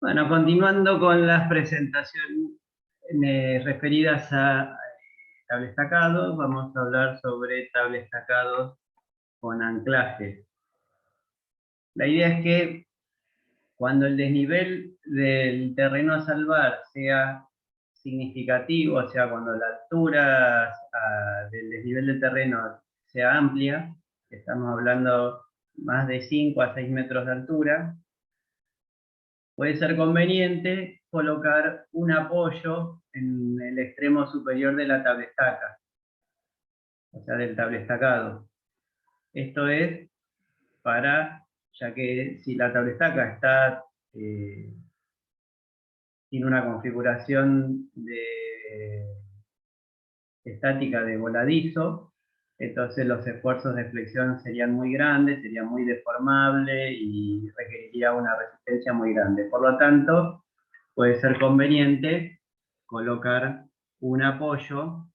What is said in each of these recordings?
Bueno, continuando con las presentaciones referidas a tablestacados, vamos a hablar sobre tablestacados con anclaje. La idea es que cuando el desnivel del terreno a salvar sea significativo, o sea, cuando la altura del desnivel del terreno sea amplia, estamos hablando más de 5 a 6 metros de altura, puede ser conveniente colocar un apoyo en el extremo superior de la tablestaca, o sea, del tablestacado. Esto es para, ya que si la tablestaca tiene una configuración estática de voladizo, entonces los esfuerzos de flexión serían muy grandes, sería muy deformable y requeriría una resistencia muy grande. Por lo tanto, puede ser conveniente colocar un apoyo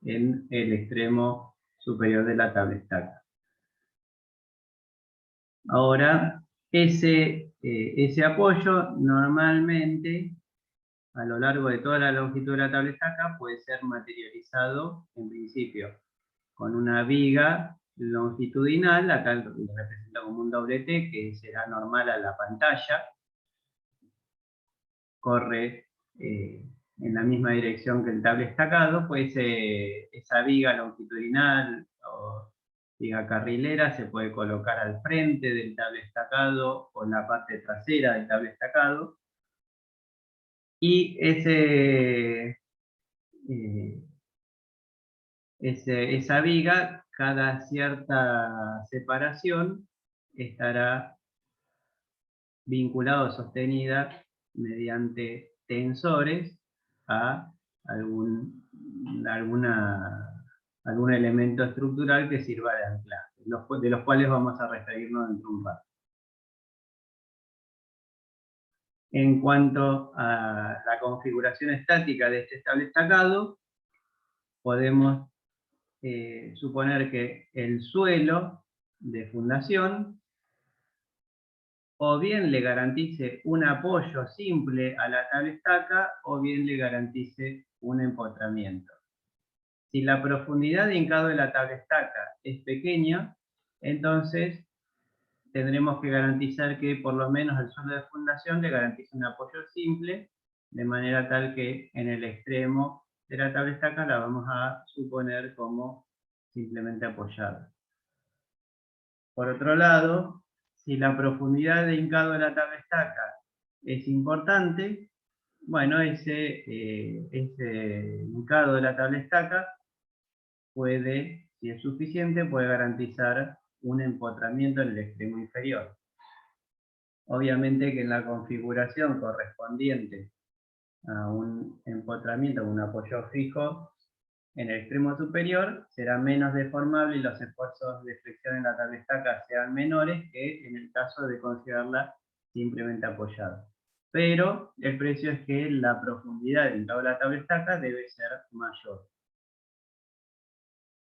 en el extremo superior de la tablestaca. Ahora, ese apoyo normalmente, a lo largo de toda la longitud de la tablestaca, puede ser materializado en principio con una viga longitudinal, acá lo representa como un doble T, que será normal a la pantalla, corre en la misma dirección que el tablestacado, pues esa viga longitudinal o viga carrilera se puede colocar al frente del tablestacado o en la parte trasera del tablestacado, y esa viga, cada cierta separación, estará vinculada o sostenida mediante tensores a algún, algún elemento estructural que sirva de anclaje, de los cuales vamos a referirnos dentro de un rato. En cuanto a la configuración estática de este tablestacado, podemos suponer que el suelo de fundación o bien le garantice un apoyo simple a la tablestaca o bien le garantice un empotramiento. Si la profundidad de hincado de la tablestaca es pequeña, entonces tendremos que garantizar que por lo menos el suelo de fundación le garantice un apoyo simple, de manera tal que en el extremo de la tablestaca la vamos a suponer como simplemente apoyada. Por otro lado, si la profundidad de hincado de la tablestaca es importante, bueno, ese hincado de la tablestaca puede, si es suficiente, puede garantizar un empotramiento en el extremo inferior. Obviamente que en la configuración correspondiente a un empotramiento, un apoyo fijo, en el extremo superior será menos deformable y los esfuerzos de flexión en la tablestaca serán menores que en el caso de considerarla simplemente apoyada. Pero el precio es que la profundidad de la tablestaca debe ser mayor.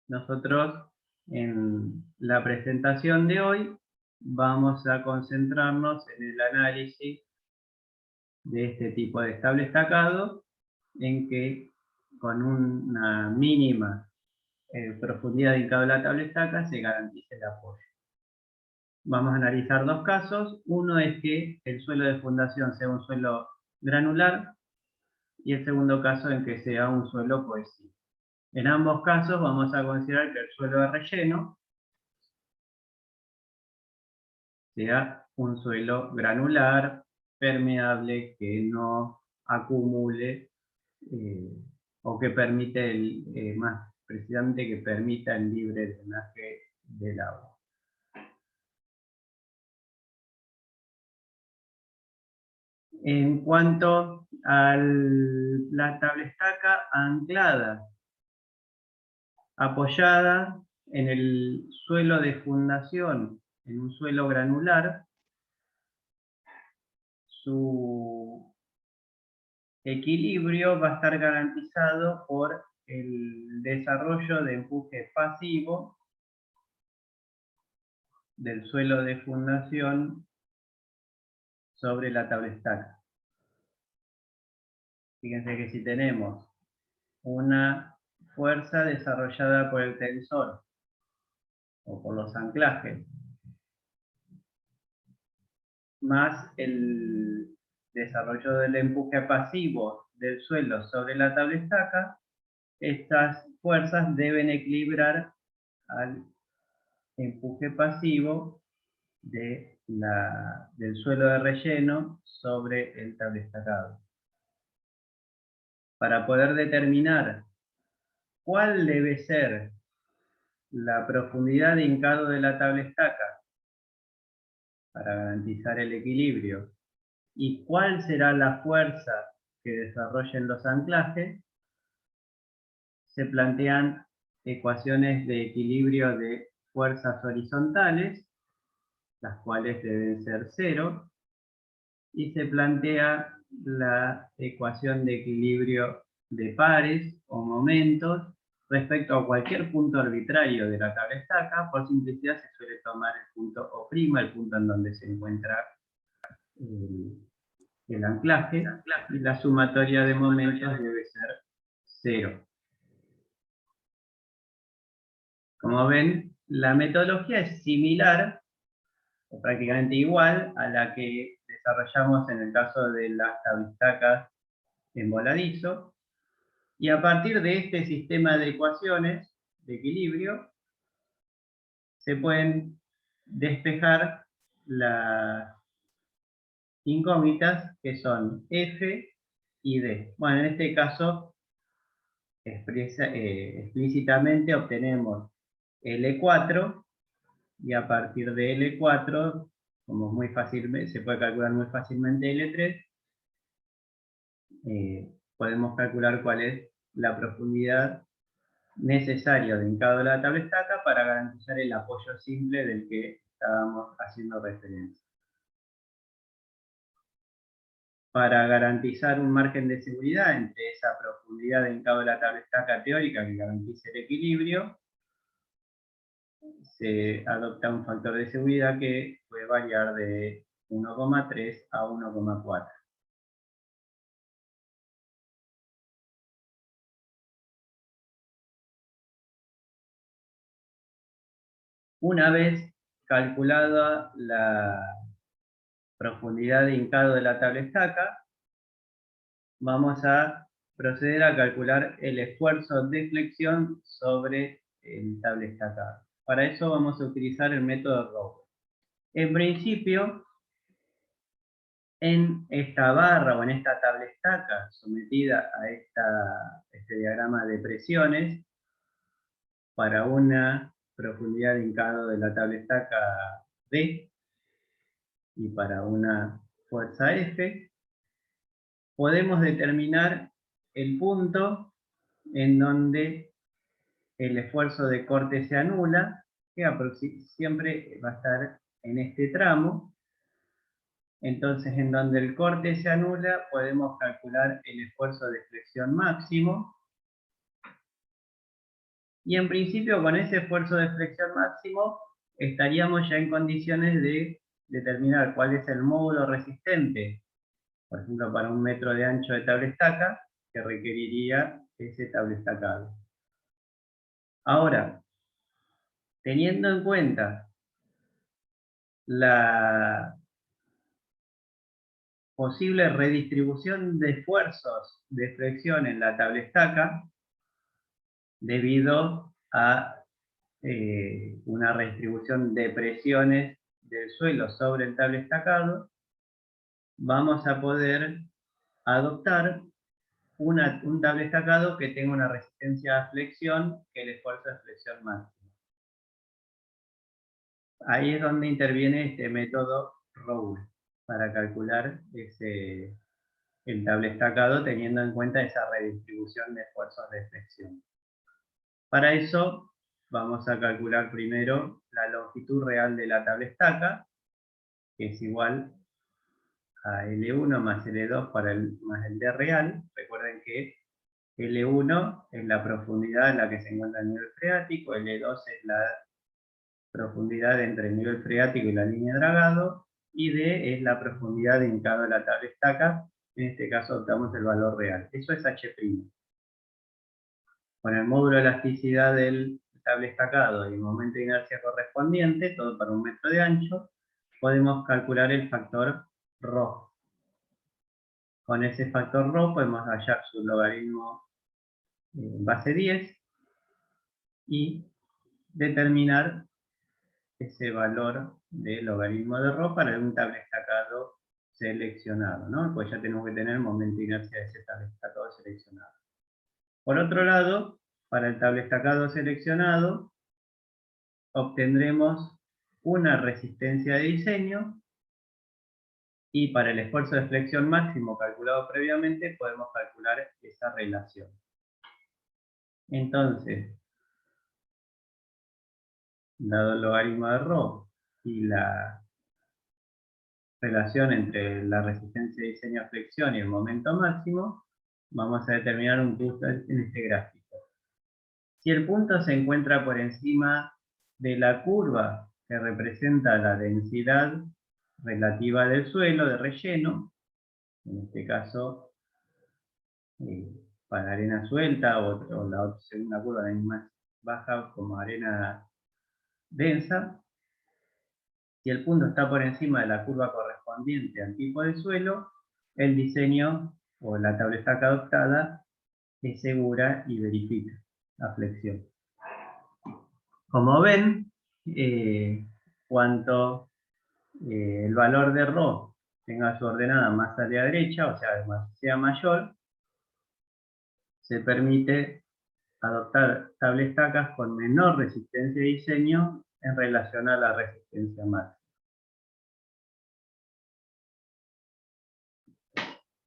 Nosotros en la presentación de hoy vamos a concentrarnos en el análisis de este tipo de tablestacado, en que con una mínima profundidad de hincado de la tablestaca se garantiza el apoyo. Vamos a analizar dos casos. Uno es que el suelo de fundación sea un suelo granular y el segundo caso en que sea un suelo cohesivo. En ambos casos vamos a considerar que el suelo de relleno sea un suelo granular, permeable, que no acumule o que permite, más precisamente que permita el libre drenaje del agua. En cuanto a la tablestaca anclada, apoyada en el suelo de fundación, en un suelo granular, su equilibrio va a estar garantizado por el desarrollo de empuje pasivo del suelo de fundación sobre la tablestaca. Fíjense que si tenemos una fuerza desarrollada por el tensor o por los anclajes, más el desarrollo del empuje pasivo del suelo sobre la tabla estaca, estas fuerzas deben equilibrar al empuje pasivo del suelo de relleno sobre el tablestacado. Para poder determinar cuál debe ser la profundidad de hincado de la tablestaca para garantizar el equilibrio y cuál será la fuerza que desarrollen los anclajes, se plantean ecuaciones de equilibrio de fuerzas horizontales, las cuales deben ser 0, y se plantea la ecuación de equilibrio de pares o momentos respecto a cualquier punto arbitrario de la tabla estaca. Por simplicidad se suele tomar el punto O', el punto en donde se encuentra el anclaje, y la sumatoria de momentos debe ser 0. Como ven, la metodología es similar o prácticamente igual a la que desarrollamos en el caso de las tablestacas en voladizo, y a partir de este sistema de ecuaciones de equilibrio se pueden despejar las incógnitas que son F y D. Bueno, en este caso explícitamente obtenemos L4, y a partir de L4, como muy fácil, se puede calcular muy fácilmente L3, podemos calcular cuál es la profundidad necesaria de hincado de la tabla estaca para garantizar el apoyo simple del que estábamos haciendo referencia. Para garantizar un margen de seguridad entre esa profundidad de hincado de la tabla estaca teórica que garantice el equilibrio, se adopta un factor de seguridad que puede variar de 1,3 a 1,4. Una vez calculada la profundidad de hincado de la tabla estaca, vamos a proceder a calcular el esfuerzo de flexión sobre el tablestacado. Para eso vamos a utilizar el método Rowe. En principio, en esta barra o en esta tablestaca sometida a este diagrama de presiones, para una profundidad de hincado de la tablestaca D y para una fuerza F, podemos determinar el punto en donde el esfuerzo de corte se anula, que siempre va a estar en este tramo. Entonces, en donde el corte se anula, podemos calcular el esfuerzo de flexión máximo. Y en principio, con ese esfuerzo de flexión máximo, estaríamos ya en condiciones de determinar cuál es el módulo resistente, por ejemplo, para 1 metro de ancho de tablestaca, que requeriría ese tablestacado. Ahora, teniendo en cuenta la posible redistribución de esfuerzos de flexión en la tablestaca, debido a una redistribución de presiones del suelo sobre el tablestacado, vamos a poder adoptar un tablestacado que tenga una resistencia a flexión que el esfuerzo de flexión máximo. Ahí es donde interviene este método Rowe para calcular el tablestacado teniendo en cuenta esa redistribución de esfuerzos de flexión. Para eso vamos a calcular primero la longitud real de la tablestaca, que es igual a L1 más L2 más el D real. Recuerden que L1 es la profundidad en la que se encuentra el nivel freático, L2 es la profundidad entre el nivel freático y la línea de dragado, y D es la profundidad de hincado de la tablestaca en este caso optamos el valor real. Eso es H'. Con el módulo de elasticidad del cable estacado y el momento de inercia correspondiente, todo para 1 metro de ancho, podemos calcular el factor ρ. Con ese factor ρ podemos hallar su logaritmo base 10 y determinar ese valor de logaritmo de ρ para un cable estacado seleccionado, ¿no? Pues ya tenemos que tener el momento de inercia de ese cable estacado seleccionado. Por otro lado, para el cable estacado seleccionado, obtendremos una resistencia de diseño y para el esfuerzo de flexión máximo calculado previamente podemos calcular esa relación. Entonces, dado el logaritmo de ρ y la relación entre la resistencia de diseño a flexión y el momento máximo, vamos a determinar un punto en este gráfico. Si el punto se encuentra por encima de la curva que representa la densidad relativa del suelo de relleno, en este caso para arena suelta o la segunda curva la más baja como arena densa, si el punto está por encima de la curva correspondiente al tipo de suelo, el diseño o la tabla estaca adoptada es segura y verifica la flexión. Como ven, cuanto el valor de ρ tenga su ordenada más a la derecha, o sea, sea mayor, se permite adoptar tabla estacas con menor resistencia de diseño en relación a la resistencia máxima.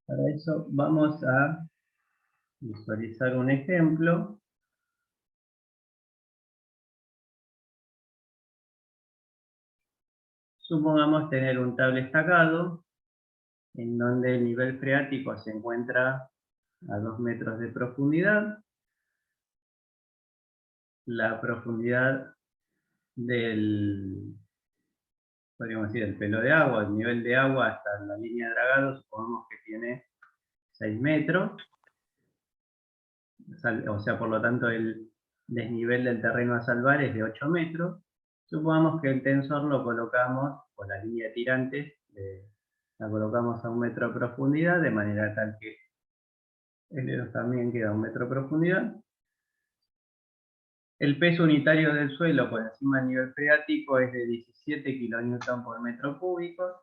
Para eso vamos a visualizar un ejemplo. Supongamos tener un cable estacado en donde el nivel freático se encuentra a 2 metros de profundidad. La profundidad podríamos decir, el pelo de agua, el nivel de agua hasta la línea de dragado, supongamos que tiene 6 metros. O sea, por lo tanto, el desnivel del terreno a salvar es de 8 metros. Supongamos que el tensor lo colocamos, o la línea de tirantes, la colocamos a 1 metro de profundidad, de manera tal que L2 también queda a 1 metro de profundidad. El peso unitario del suelo por encima del nivel freático es de 17 kN por metro cúbico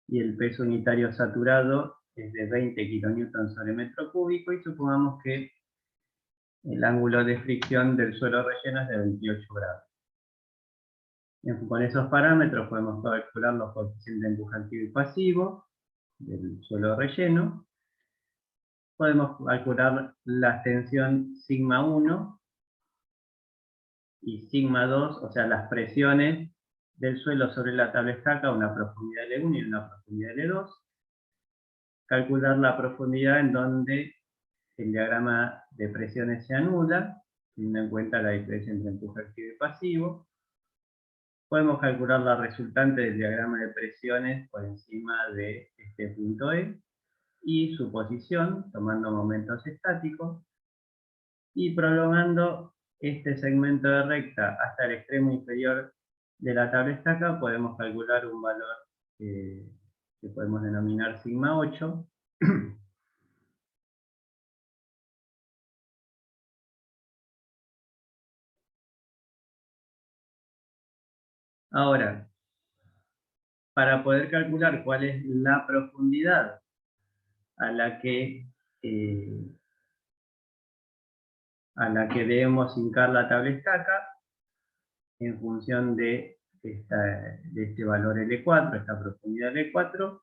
y el peso unitario saturado es de 20 kN sobre metro cúbico, y supongamos que el ángulo de fricción del suelo relleno es de 28 grados. Con esos parámetros podemos calcular los coeficientes de empuje activo y pasivo del suelo relleno. Podemos calcular la tensión sigma 1 y sigma 2, o sea, las presiones del suelo sobre la tabla estaca a una profundidad L1 y una profundidad L2. Calcular la profundidad en donde el diagrama de presiones se anula, teniendo en cuenta la diferencia entre empuje activo y pasivo. Podemos calcular la resultante del diagrama de presiones por encima de este punto E y su posición, tomando momentos estáticos, y prolongando este segmento de recta hasta el extremo inferior de la tabla estaca, podemos calcular un valor que podemos denominar sigma 8. Ahora, para poder calcular cuál es la profundidad a la que debemos hincar la tabla estaca, en función de este valor L4, esta profundidad L4,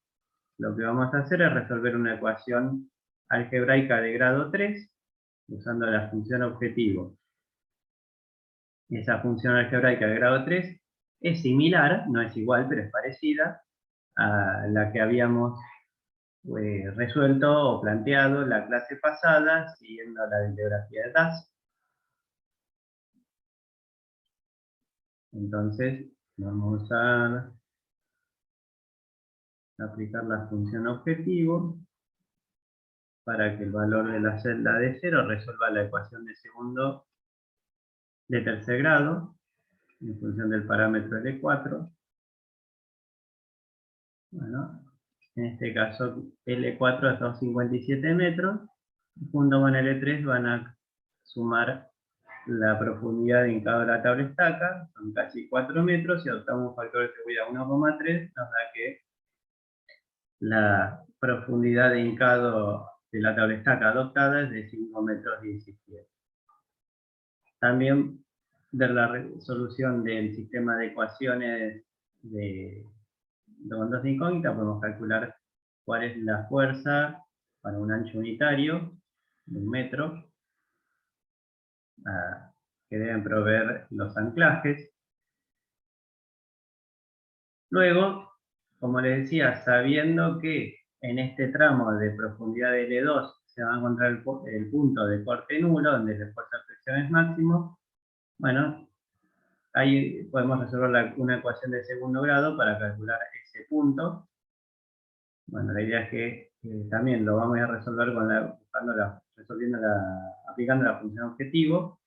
lo que vamos a hacer es resolver una ecuación algebraica de grado 3, usando la función objetivo. Esa función algebraica de grado 3 es similar, no es igual, pero es parecida a la que habíamos resuelto o planteado en la clase pasada, siguiendo la bibliografía de Das. Entonces, vamos a aplicar la función objetivo. para que el valor de la celda de 0 resuelva la ecuación de tercer grado, en función del parámetro L4. Bueno, en este caso L4 es 257 metros, y junto con L3 van a sumar la profundidad de hincado de la tabla estaca, son casi 4 metros, y adoptamos un factor de seguridad 1,3, nos da que la profundidad de hincado de la tabla estaca adoptada es de 5 metros 17. También de la resolución del sistema de ecuaciones de ondas incógnitas podemos calcular cuál es la fuerza para un ancho unitario de 1 metro que deben proveer los anclajes. Luego, como les decía, sabiendo que en este tramo de profundidad de L2 se va a encontrar el punto de corte nulo, donde el esfuerzo de flexión es máximo, bueno, ahí podemos resolver una ecuación de segundo grado para calcular ese punto. Bueno, la idea es que también lo vamos a resolver aplicando la función objetivo.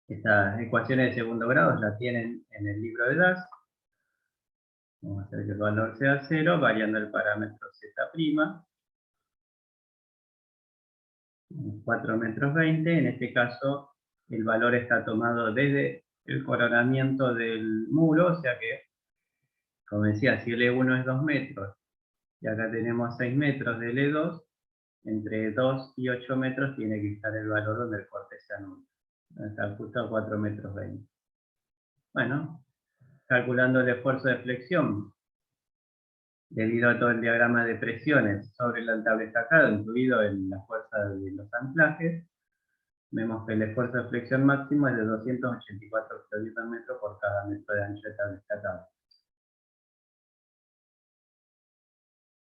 Estas ecuaciones de segundo grado las tienen en el libro de DAS. Vamos a hacer que el valor sea 0, variando el parámetro z', 4 metros 20. En este caso, el valor está tomado desde el coronamiento del muro, o sea que, como decía, si L1 es 2 metros, y acá tenemos 6 metros de L2, entre 2 y 8 metros tiene que estar el valor donde el corte sea nulo. Está justo a 4 metros 20. Bueno, calculando el esfuerzo de flexión, debido a todo el diagrama de presiones sobre la tabla estacada, incluido en la fuerza de los anclajes, vemos que el esfuerzo de flexión máximo es de 284 kN por cada metro de ancho de tabla estacada.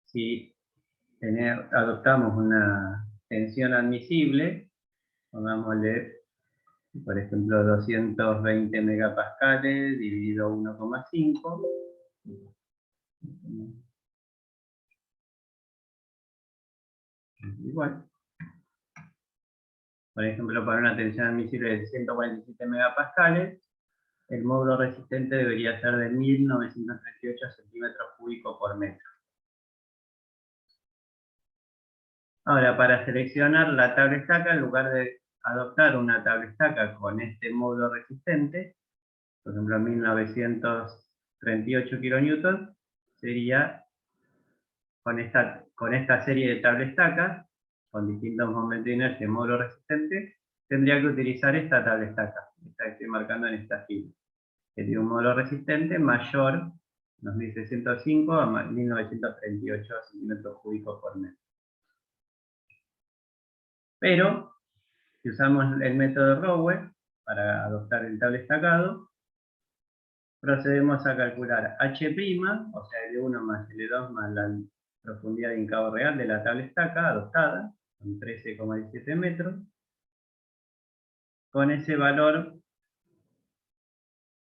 Si adoptamos una tensión admisible, pongámosle, por ejemplo, 220 megapascales dividido 1,5. Igual. Por ejemplo, para una tensión admisible de 147 megapascales, el módulo resistente debería ser de 1938 centímetros cúbicos por metro. Ahora, para seleccionar la tabla estaca, en lugar de adoptar una tabla estaca con este módulo resistente, por ejemplo 1938 kN, sería con esta serie de tabla estacas, con distintos momentos de inercia y módulo resistente, tendría que utilizar esta tabla estaca, esta que estoy marcando en esta fila, que tiene un módulo resistente mayor, 2605 a 1938 centímetros cúbicos por metro. Pero, si usamos el método de Rowe para adoptar el tabla estacado, procedemos a calcular H', o sea, L1 más L2 más la profundidad de hincado real de la tabla estaca adoptada, son 13,17 metros. Con ese valor,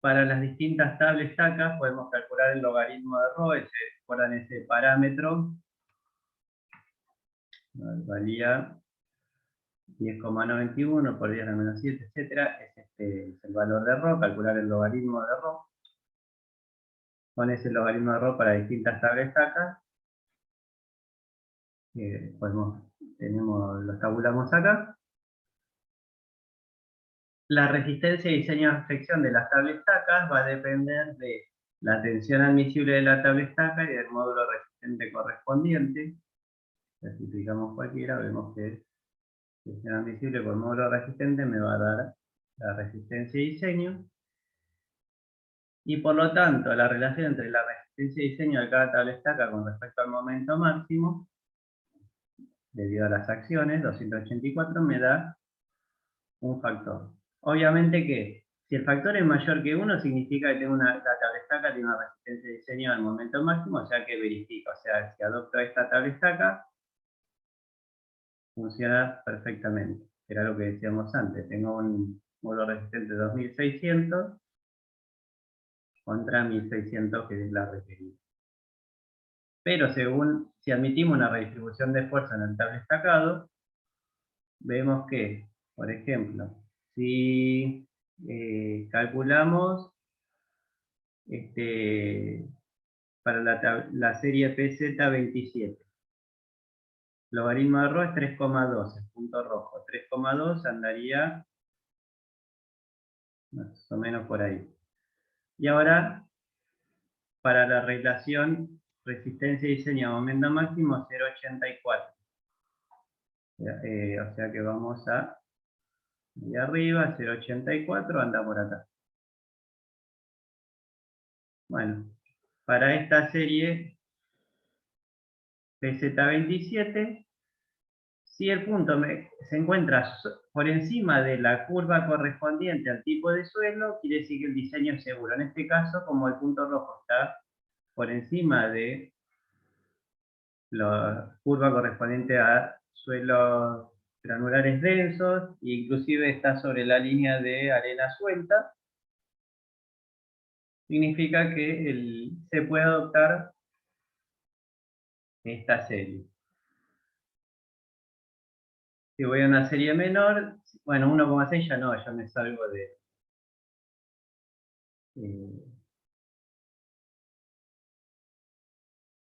para las distintas tablas estacas, podemos calcular el logaritmo de Rowe. ¿Se acuerdan ese parámetro? Valía 10,91 por 10 a la menos 7, etc. Es el valor de Rowe, calcular el logaritmo de Rowe. Con ese logaritmo de Rowe para distintas tablas estacas, los tabulamos acá. La resistencia y diseño de afección de las tablas estacas va a depender de la tensión admisible de la tabla estaca y del módulo resistente correspondiente. Si aplicamos cualquiera, vemos que tensión admisible por módulo resistente me va a dar la resistencia y diseño. Y por lo tanto, la relación entre la resistencia y diseño de cada tabla estaca con respecto al momento máximo, debido a las acciones, 284, me da un factor. Obviamente que si el factor es mayor que 1, significa que tengo la tabla estaca tiene una resistencia de diseño al momento máximo, o sea que verifico. O sea, si adopto esta tabla estaca, funciona perfectamente. Era lo que decíamos antes. Tengo un módulo resistente 2600 contra 1600, que es la requerida. Pero según si admitimos una redistribución de fuerza en el tabla estacado, vemos que, por ejemplo, si calculamos para la serie PZ27, logaritmo de ρ es 3,2, el punto rojo. 3,2 andaría más o menos por ahí. Y ahora, para la relación resistencia y diseño momento máximo, 0,84. O sea que vamos a de arriba, 0,84, anda por acá. Bueno, para esta serie PZ27, si el punto se encuentra por encima de la curva correspondiente al tipo de suelo, quiere decir que el diseño es seguro. En este caso, como el punto rojo está por encima de la curva correspondiente a suelos granulares densos, e inclusive está sobre la línea de arena suelta, significa que se puede adoptar esta serie. Si voy a una serie menor, bueno, 1,6 ya no, ya me salgo de...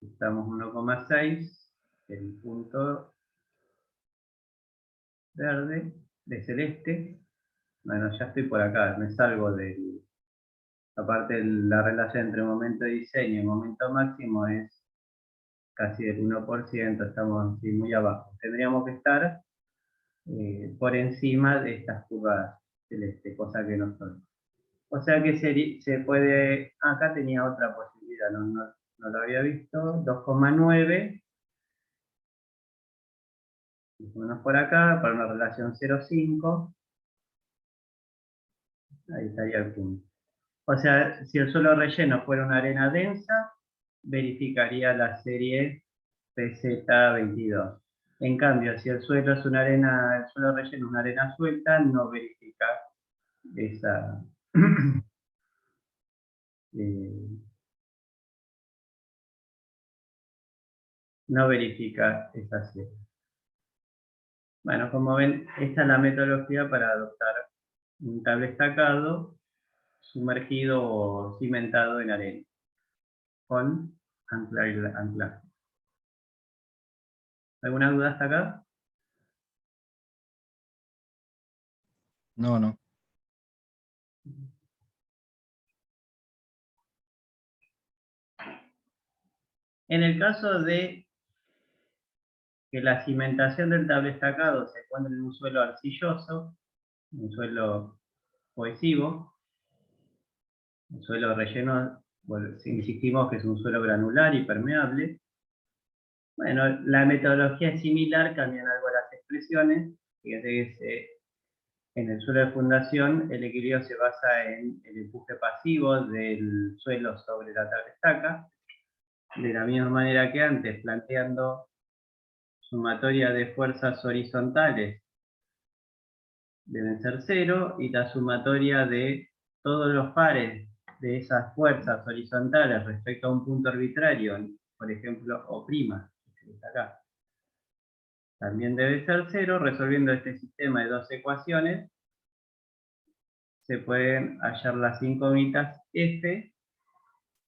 estamos 1,6, el punto verde, de celeste. Bueno, ya estoy por acá, me salgo de... Aparte, la relación entre momento de diseño y momento máximo es casi del 1%, estamos así muy abajo. Tendríamos que estar por encima de estas curvas celeste, cosa que no son. O sea que se puede, acá tenía otra posibilidad, no lo había visto, 2,9, menos por acá, para una relación 0,5, ahí estaría el punto. O sea, si el suelo relleno fuera una arena densa, verificaría la serie PZ22. En cambio, si el suelo es una arena, el suelo relleno es una arena suelta, no verifica esa, no verifica esa serie. Bueno, como ven, esta es la metodología para adoptar un cable estacado sumergido o cimentado en arena, con anclaje. ¿Alguna duda hasta acá? No, no. En el caso de que la cimentación del cable estacado se encuentre en un suelo arcilloso, un suelo cohesivo, un suelo relleno, bueno, si insistimos que es un suelo granular y permeable, bueno, la metodología es similar, cambian algo las expresiones. Fíjate que en el suelo de fundación el equilibrio se basa en el empuje pasivo del suelo sobre la tabla estaca, de la misma manera que antes, planteando sumatoria de fuerzas horizontales deben ser 0, y la sumatoria de todos los pares de esas fuerzas horizontales respecto a un punto arbitrario, por ejemplo, O', que está acá, también debe ser 0. Resolviendo este sistema de dos ecuaciones, se pueden hallar las incógnitas F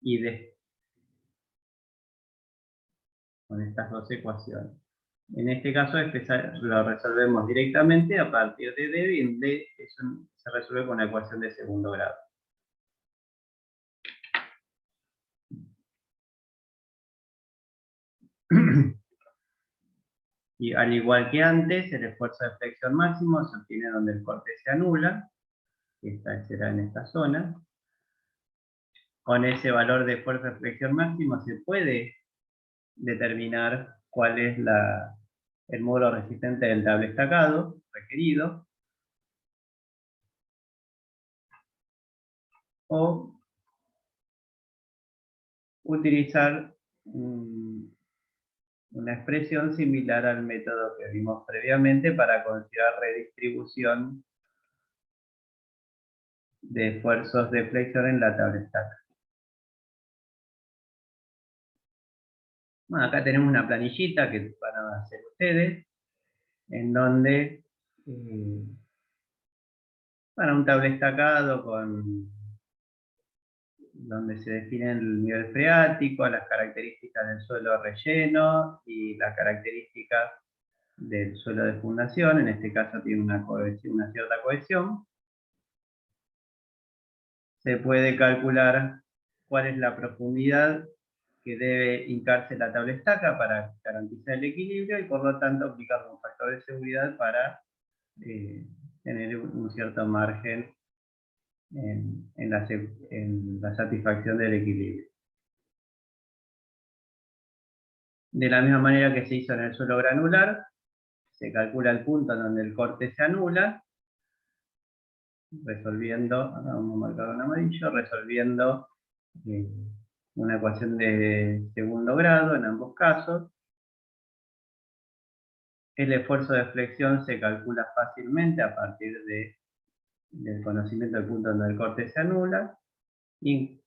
y D con estas dos ecuaciones. En este caso lo resolvemos directamente a partir de D, y en D se resuelve con la ecuación de segundo grado. Y al igual que antes, el esfuerzo de flexión máximo se obtiene donde el corte se anula, esta será en esta zona. Con ese valor de fuerza de flexión máximo se puede determinar cuál es el módulo resistente del cable estacado requerido, o utilizar una expresión similar al método que vimos previamente para considerar redistribución de esfuerzos de flexión en la tabla estaca. Bueno, acá tenemos una planillita que van a hacer ustedes, en donde para un tabla estacado donde se define el nivel freático, las características del suelo relleno y las características del suelo de fundación. En este caso tiene una cierta cohesión. Se puede calcular cuál es la profundidad que debe hincarse la tabla estaca para garantizar el equilibrio y por lo tanto aplicar un factor de seguridad para tener un cierto margen en la satisfacción del equilibrio. De la misma manera que se hizo en el suelo granular, se calcula el punto en donde el corte se anula, resolviendo, acá vamos a marcar en amarillo, resolviendo una ecuación de segundo grado en ambos casos. El esfuerzo de flexión se calcula fácilmente a partir del conocimiento del punto donde el corte se anula. Y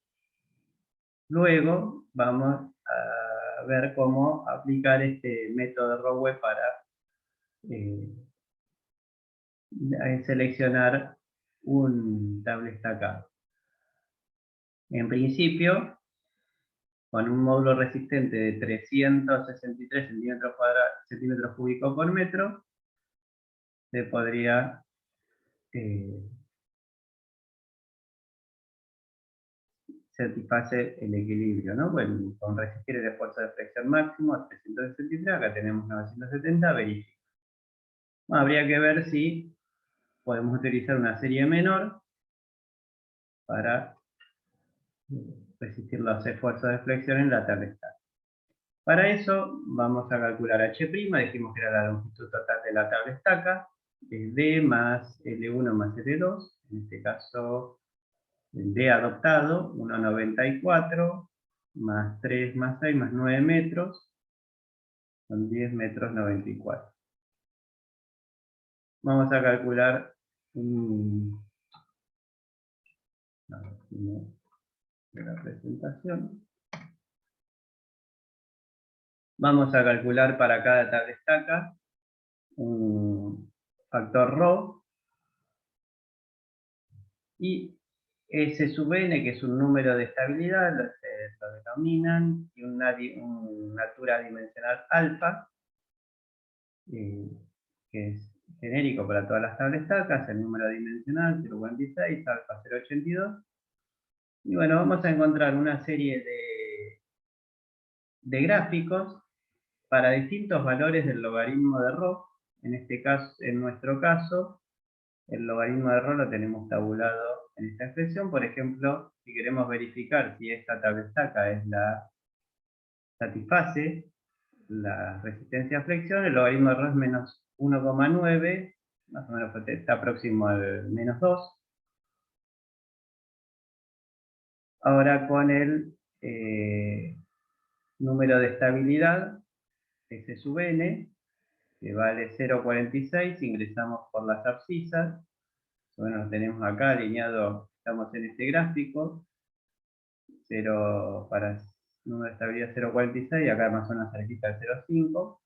luego vamos a ver cómo aplicar este método de Rowe para seleccionar un tabla estacado. En principio, con un módulo resistente de 363 centímetros cúbicos por metro, se podría satisfacer el equilibrio, ¿no? Bueno, con resistir el esfuerzo de flexión máximo a 363, acá tenemos 970, verifica. Bueno, habría que ver si podemos utilizar una serie menor para resistir los esfuerzos de flexión en la tabla estática. Para eso vamos a calcular H', dijimos que era la longitud total de la tabla estaca, es D más L1 más L2, en este caso el D adoptado, 1,94, más 3 más 6 más 9 metros, son 10 metros 94. Vamos a calcular la presentación. Vamos a calcular para cada tabla estaca un factor ρ y S sub n, que es un número de estabilidad, lo denominan, y una altura dimensional alfa, que es genérico para todas las tablas estacas, el número dimensional 0,46, alfa 0,82. Y bueno, vamos a encontrar una serie de gráficos para distintos valores del logaritmo de ρ. En este caso, en nuestro caso, el logaritmo de ρ lo tenemos tabulado en esta expresión. Por ejemplo, si queremos verificar si esta tabla estaca satisface la resistencia a flexión, el logaritmo de ρ es menos 1,9, más o menos está próximo al menos 2. Ahora con el número de estabilidad, S sub n, que vale 0,46, ingresamos por las abscisas. Bueno, lo tenemos acá alineado, estamos en este gráfico, 0 para número de estabilidad 0,46, acá más o menos cerquita al 0,5.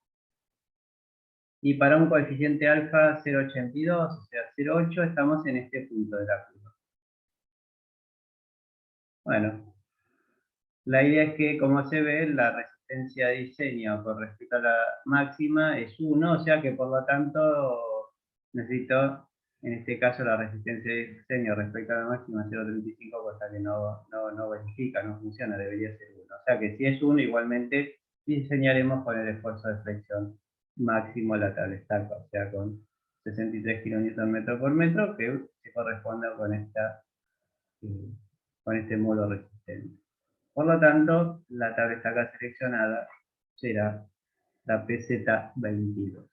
Y para un coeficiente alfa 0,82, o sea 0,8, estamos en este punto de la curva. Bueno, la idea es que, como se ve, la resistencia de diseño con respecto a la máxima es 1, o sea que por lo tanto necesito, en este caso, la resistencia de diseño respecto a la máxima 0,35, cosa que no verifica, no funciona, debería ser 1. O sea que si es 1, igualmente diseñaremos con el esfuerzo de flexión máximo la tabla estaca, o sea con 63 kN por metro, que se corresponde con este módulo resistente. Por lo tanto, la tabla estaca seleccionada será la PZ22.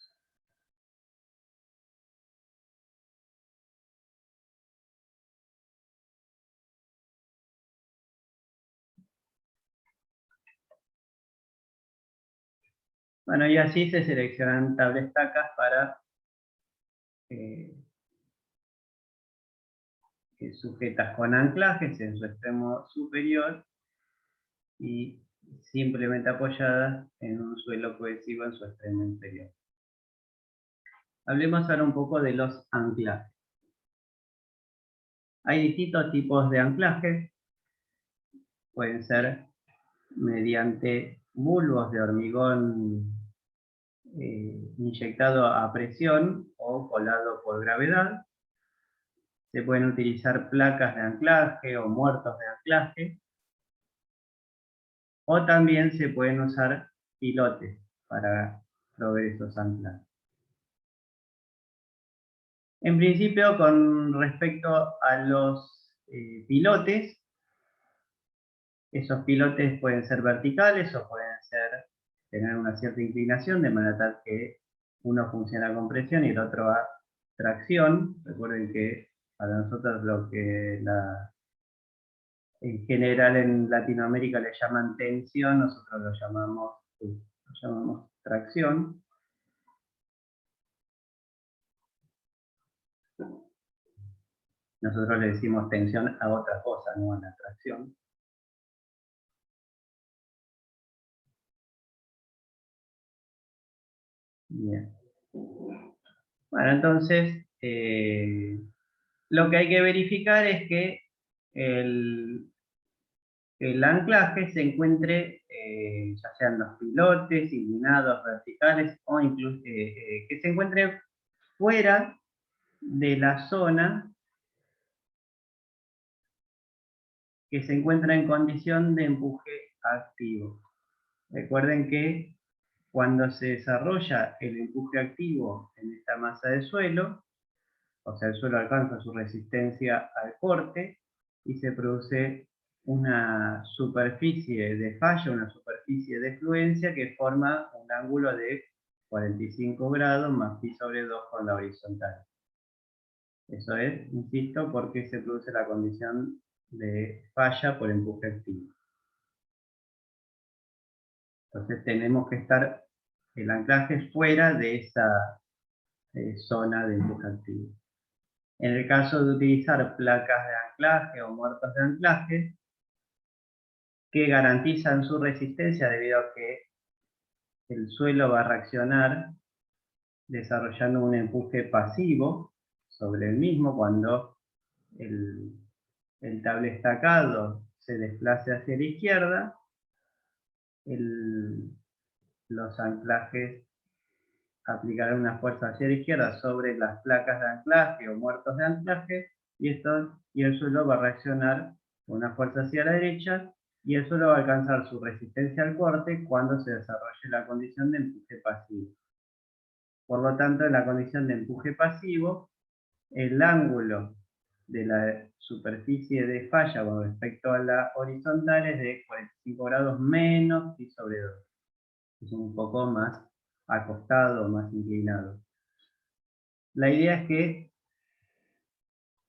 Bueno, y así se seleccionan tablas estacas para sujetas con anclajes en su extremo superior y simplemente apoyadas en un suelo cohesivo en su extremo inferior. Hablemos ahora un poco de los anclajes. Hay distintos tipos de anclajes. Pueden ser mediante bulbos de hormigón inyectado a presión o colado por gravedad. Se pueden utilizar placas de anclaje o muertos de anclaje. O también se pueden usar pilotes para proveer esos anclajes. En principio, con respecto a los pilotes, esos pilotes pueden ser verticales o pueden tener una cierta inclinación, de manera tal que uno funciona con presión y el otro a tracción. Recuerden que para nosotros lo que en general en Latinoamérica le llaman tensión, nosotros lo llamamos tracción. Nosotros le decimos tensión a otra cosa, no a la tracción. Bien. Bueno, entonces, lo que hay que verificar es que el anclaje se encuentre, ya sean los pilotes, inclinados, verticales, o incluso que se encuentre fuera de la zona que se encuentra en condición de empuje activo. Recuerden que cuando se desarrolla el empuje activo en esta masa de suelo, o sea, el suelo alcanza su resistencia al corte y se produce una superficie de falla, una superficie de fluencia que forma un ángulo de 45 grados más pi sobre 2 con la horizontal. Eso es, insisto, porque se produce la condición de falla por empuje activo. Entonces tenemos que estar el anclaje fuera de esa zona de empuje activo. En el caso de utilizar placas de anclaje o muertos de anclaje, que garantizan su resistencia debido a que el suelo va a reaccionar desarrollando un empuje pasivo sobre el mismo cuando el tablestacado se desplace hacia la izquierda, los anclajes aplicarán una fuerza hacia la izquierda sobre las placas de anclaje o muertos de anclaje y el suelo va a reaccionar con una fuerza hacia la derecha y el suelo va a alcanzar su resistencia al corte cuando se desarrolle la condición de empuje pasivo. Por lo tanto, en la condición de empuje pasivo, el ángulo de la superficie de falla con respecto a la horizontal es de 45 grados menos pi sobre 2. Es un poco más acostado, más inclinado. La idea es que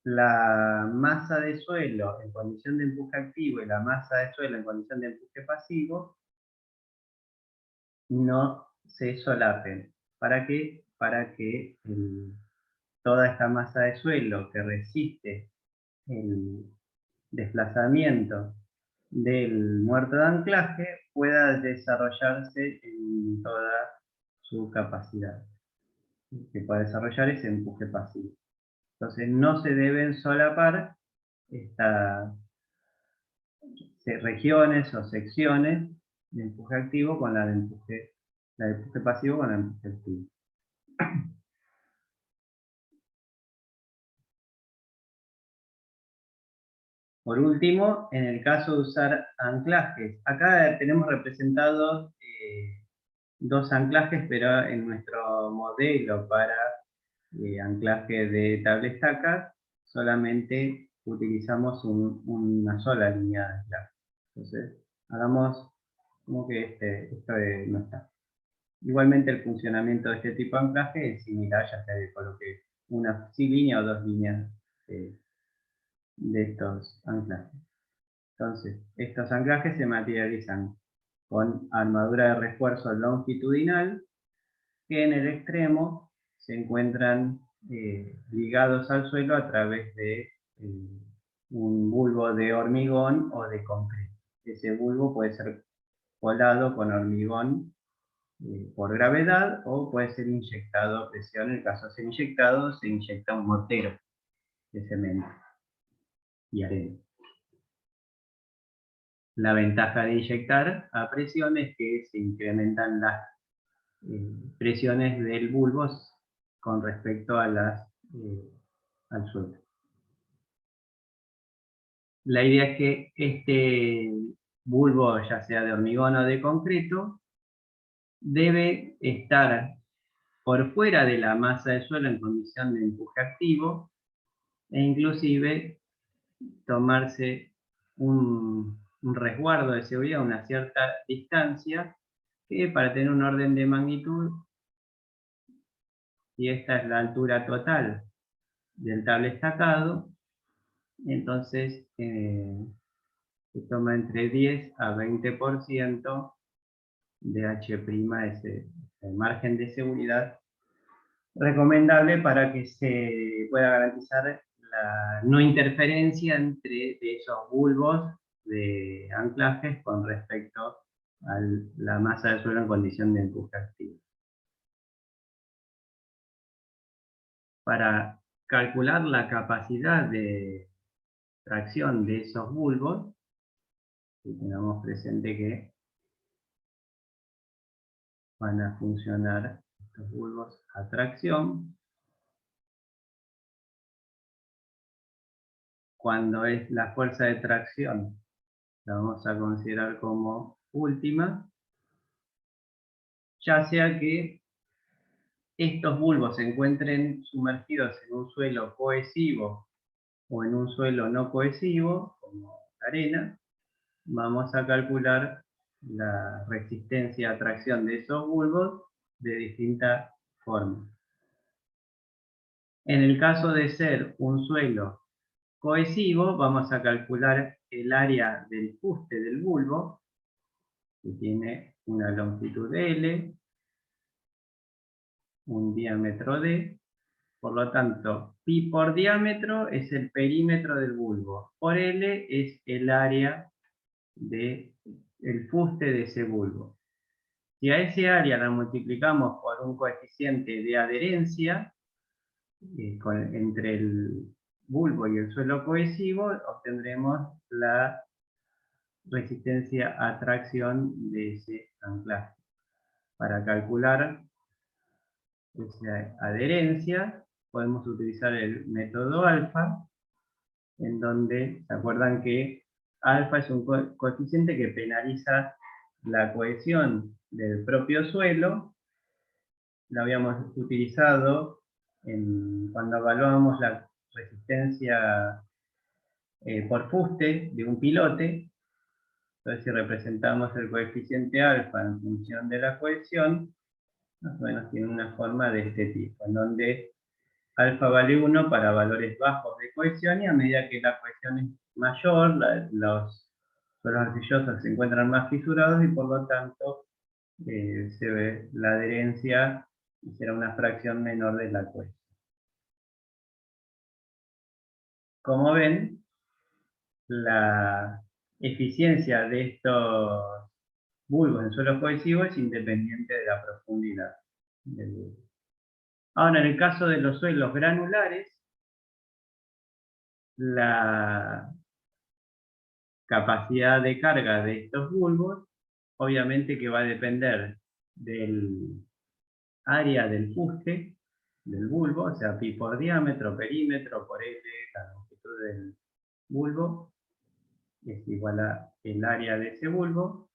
la masa de suelo en condición de empuje activo y la masa de suelo en condición de empuje pasivo no se solapen. ¿Para qué? Para que toda esta masa de suelo que resiste el desplazamiento del muerto de anclaje pueda desarrollarse en toda su capacidad, que pueda desarrollar ese empuje pasivo. Entonces no se deben solapar estas regiones o secciones de empuje activo con la de empuje pasivo con la de empuje activo. Por último, en el caso de usar anclajes, acá tenemos representados dos anclajes, pero en nuestro modelo para anclaje de tablestacas solamente utilizamos una sola línea de anclaje. Entonces, hagamos como que esto no está. Igualmente el funcionamiento de este tipo de anclaje es similar, ya sea que coloque una línea o dos líneas de estos anclajes. Entonces, estos anclajes se materializan con armadura de refuerzo longitudinal, que en el extremo se encuentran ligados al suelo a través de un bulbo de hormigón o de concreto. Ese bulbo puede ser colado con hormigón por gravedad, o puede ser inyectado a presión. En el caso de ser inyectado, se inyecta un mortero de cemento y arena. La ventaja de inyectar a presión es que se incrementan las presiones del bulbo con respecto a al suelo. La idea es que este bulbo, ya sea de hormigón o de concreto, debe estar por fuera de la masa del suelo en condición de empuje activo, e inclusive tomarse un resguardo de seguridad a una cierta distancia, que para tener un orden de magnitud, si esta es la altura total del tablestacado, entonces se toma entre 10 a 20% de H', ese margen de seguridad recomendable para que se pueda garantizar la no interferencia entre esos bulbos de anclajes con respecto a la masa del suelo en condición de empuje activo. Para calcular la capacidad de tracción de esos bulbos, y tengamos presente que van a funcionar estos bulbos a tracción, cuando es la fuerza de tracción, la vamos a considerar como última, ya sea que estos bulbos se encuentren sumergidos en un suelo cohesivo o en un suelo no cohesivo, como arena. Vamos a calcular la resistencia a tracción de esos bulbos de distintas formas. En el caso de ser un suelo cohesivo, vamos a calcular el área del fuste del bulbo, que tiene una longitud L, un diámetro D. Por lo tanto, pi por diámetro es el perímetro del bulbo, por L es el área del fuste de ese bulbo. Si a ese área la multiplicamos por un coeficiente de adherencia entre el bulbo y el suelo cohesivo, obtendremos la resistencia a tracción de ese anclaje. Para calcular esa adherencia, podemos utilizar el método alfa, en donde, ¿se acuerdan que alfa es un coeficiente que penaliza la cohesión del propio suelo? Lo habíamos utilizado cuando evaluábamos la resistencia por fuste de un pilote. Entonces, si representamos el coeficiente alfa en función de la cohesión, más o menos tiene una forma de este tipo, en donde alfa vale 1 para valores bajos de cohesión, y a medida que la cohesión es mayor, los suelos arcillosos se encuentran más fisurados y por lo tanto se ve la adherencia será una fracción menor de la cohesión. Como ven, la eficiencia de estos bulbos en suelos cohesivos es independiente de la profundidad del bulbo. Ahora, en el caso de los suelos granulares, la capacidad de carga de estos bulbos, obviamente que va a depender del área del fuste del bulbo, o sea, pi por diámetro, perímetro, por L, la longitud del bulbo, es igual a el área de ese bulbo,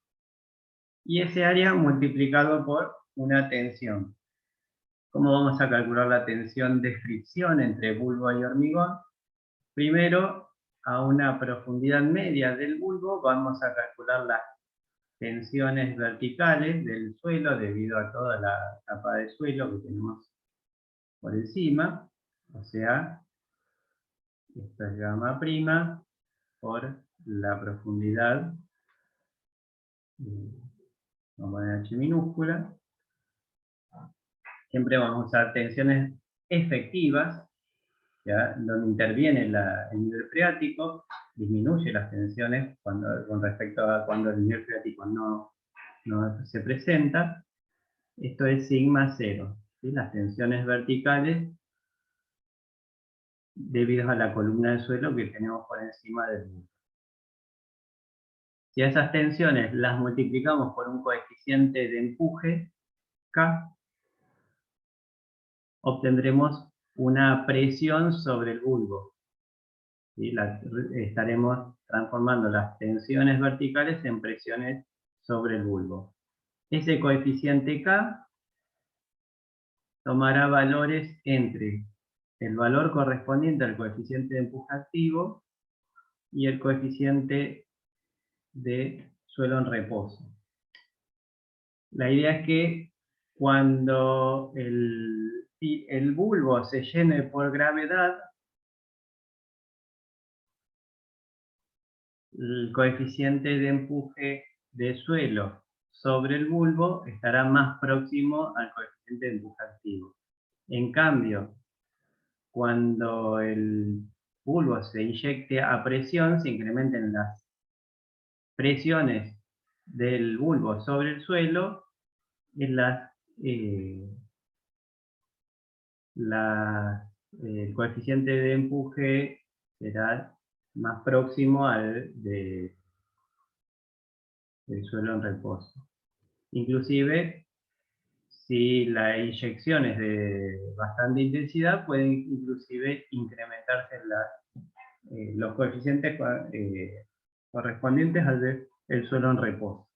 y ese área multiplicado por una tensión. ¿Cómo vamos a calcular la tensión de fricción entre bulbo y hormigón? Primero, a una profundidad media del bulbo, vamos a calcular las tensiones verticales del suelo debido a toda la capa de suelo que tenemos por encima, o sea, esto es gamma prima por la profundidad, vamos a poner H minúscula. Siempre vamos a usar tensiones efectivas, ¿ya? Donde interviene el nivel freático, disminuye las tensiones con respecto a cuando el nivel freático no no se presenta. Esto es sigma 0, ¿sí? Las tensiones verticales debido a la columna del suelo que tenemos por encima del bulbo. Si a esas tensiones las multiplicamos por un coeficiente de empuje, K, obtendremos una presión sobre el bulbo. ¿Sí? Estaremos transformando las tensiones verticales en presiones sobre el bulbo. Ese coeficiente K tomará valores entre el valor correspondiente al coeficiente de empuje activo y el coeficiente de suelo en reposo. La idea es que cuando el bulbo se llene por gravedad, el coeficiente de empuje de suelo sobre el bulbo estará más próximo al coeficiente de empuje activo. En cambio, cuando el bulbo se inyecte a presión, se incrementen las presiones del bulbo sobre el suelo, el coeficiente de empuje será más próximo al del suelo en reposo. Inclusive, si la inyección es de bastante intensidad, pueden inclusive incrementarse los coeficientes correspondientes al del suelo en reposo.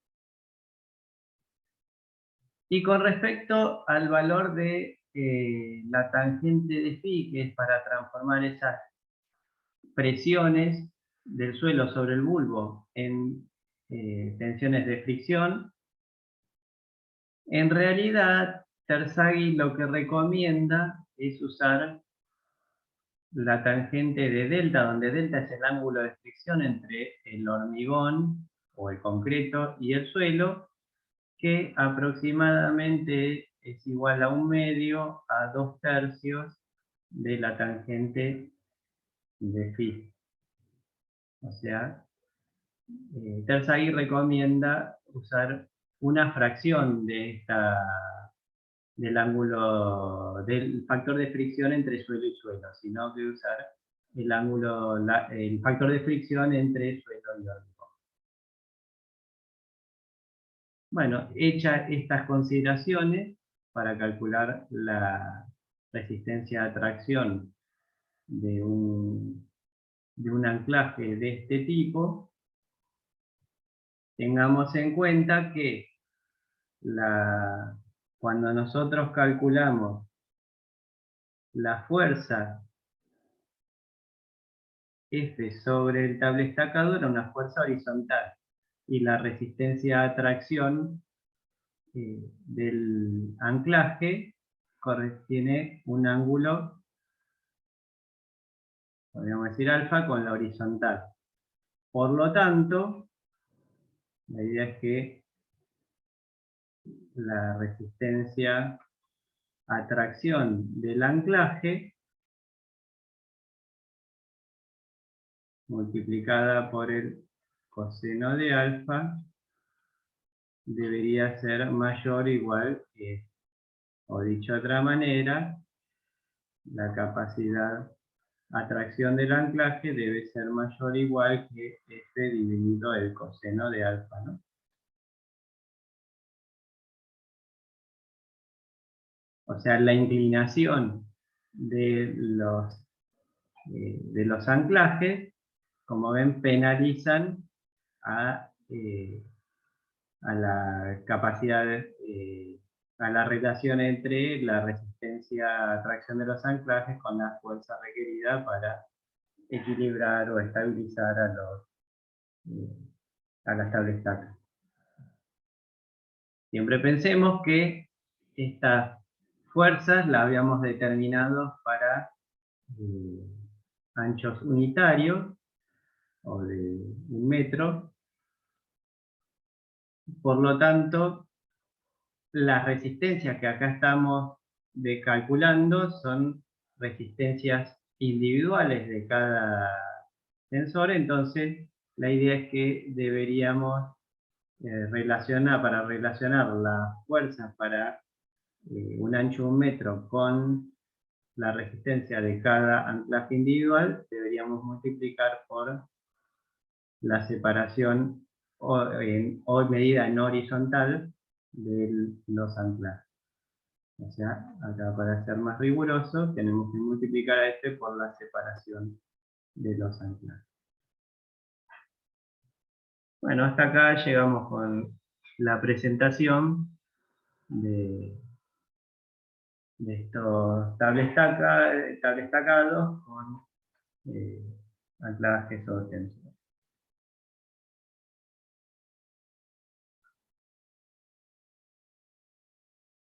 Y con respecto al valor de la tangente de phi, que es para transformar esas presiones del suelo sobre el bulbo en tensiones de fricción, en realidad Terzaghi lo que recomienda es usar la tangente de delta, donde delta es el ángulo de fricción entre el hormigón o el concreto y el suelo, que aproximadamente es igual a 1/2 a 2/3 de la tangente de phi. O sea, Terzaghi recomienda usar una fracción del ángulo, del factor de fricción entre suelo y suelo, sino que usar el factor de fricción entre suelo y hormigón. Bueno, hechas estas consideraciones, para calcular la resistencia a tracción de un anclaje de este tipo, tengamos en cuenta que cuando nosotros calculamos la fuerza F sobre el tablestacado, era una fuerza horizontal, y la resistencia a tracción del anclaje tiene un ángulo, podríamos decir alfa, con la horizontal. Por lo tanto, la idea es que la resistencia a tracción del anclaje multiplicada por el coseno de alfa debería ser mayor o igual que, o dicho de otra manera, la capacidad a tracción del anclaje debe ser mayor o igual que F dividido el coseno de alfa, ¿no? O sea, la inclinación de los anclajes, como ven, penalizan a la capacidad, a la relación entre la resistencia a tracción de los anclajes con la fuerza requerida para equilibrar o estabilizar a las tablestacas. Siempre pensemos que estas fuerzas las habíamos determinado para anchos unitarios o de 1 metro. Por lo tanto, las resistencias que acá estamos calculando son resistencias individuales de cada tensor, entonces la idea es que deberíamos para relacionar la fuerza para un ancho de 1 metro con la resistencia de cada anclaje individual, deberíamos multiplicar por la separación o medida en horizontal de los anclajes. O sea, acá para ser más riguroso, tenemos que multiplicar a este por la separación de los anclajes. Bueno, hasta acá llegamos con la presentación de estos tablestacados con anclajes o tensiones.